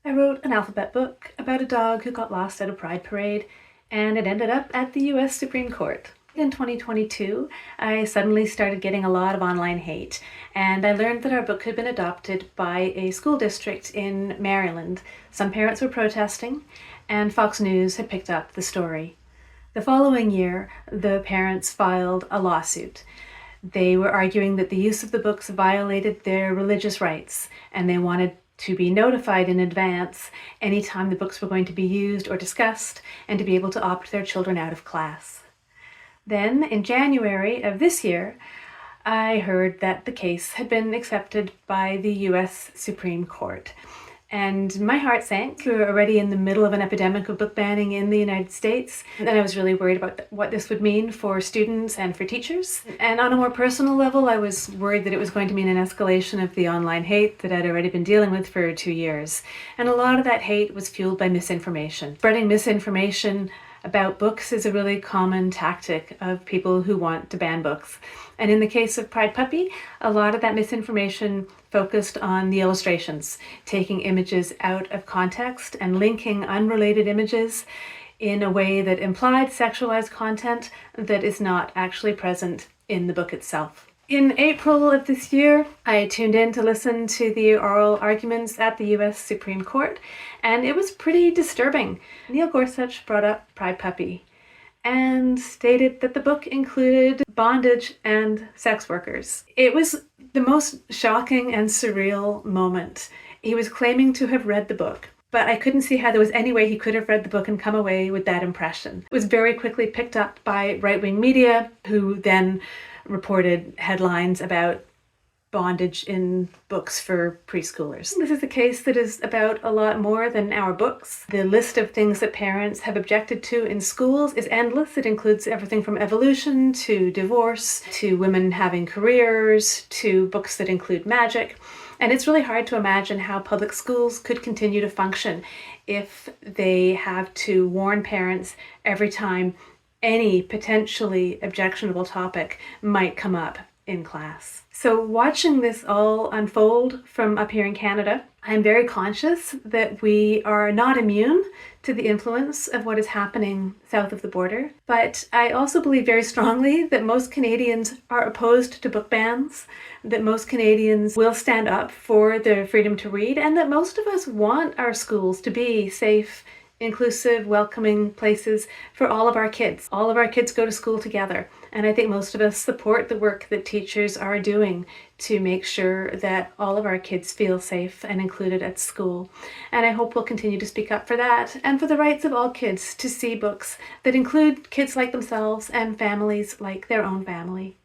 I wrote an alphabet book about a dog who got lost at a pride parade, and it ended up at the US Supreme Court. In 2022, I suddenly started getting a lot of online hate, and I learned that our book had been adopted by a school district in Maryland. Some parents were protesting, and Fox News had picked up the story. The following year, the parents filed a lawsuit. They were arguing that the use of the books violated their religious rights, and they wanted to be notified in advance anytime the books were going to be used or discussed, and to be able to opt their children out of class. Then, in January of this year, I heard that the case had been accepted by the US Supreme Court. And my heart sank. We were already in the middle of an epidemic of book banning in the United States, and I was really worried about what this would mean for students and for teachers. And on a more personal level, I was worried that it was going to mean an escalation of the online hate that I'd already been dealing with for 2 years. And a lot of that hate was fueled by misinformation. Spreading misinformation about books is a really common tactic of people who want to ban books. And in the case of Pride Puppy, a lot of that misinformation focused on the illustrations, taking images out of context and linking unrelated images in a way that implied sexualized content that is not actually present in the book itself. In April of this year, I tuned in to listen to the oral arguments at the US Supreme Court, and it was pretty disturbing. Neil Gorsuch brought up Pride Puppy and stated that the book included bondage and sex workers. It was the most shocking and surreal moment. He was claiming to have read the book, but I couldn't see how there was any way he could have read the book and come away with that impression. It was very quickly picked up by right-wing media, who then reported headlines about bondage in books for preschoolers. This is a case that is about a lot more than our books. The list of things that parents have objected to in schools is endless. It includes everything from evolution to divorce, to women having careers, to books that include magic. And it's really hard to imagine how public schools could continue to function if they have to warn parents every time any potentially objectionable topic might come up in class. So watching this all unfold from up here in Canada, I'm very conscious that we are not immune to the influence of what is happening south of the border. But I also believe very strongly that most Canadians are opposed to book bans, that most Canadians will stand up for the freedom to read, and that most of us want our schools to be safe, inclusive, welcoming places for all of our kids. All of our kids go to school together, and I think most of us support the work that teachers are doing to make sure that all of our kids feel safe and included at school. And I hope we'll continue to speak up for that and for the rights of all kids to see books that include kids like themselves and families like their own family.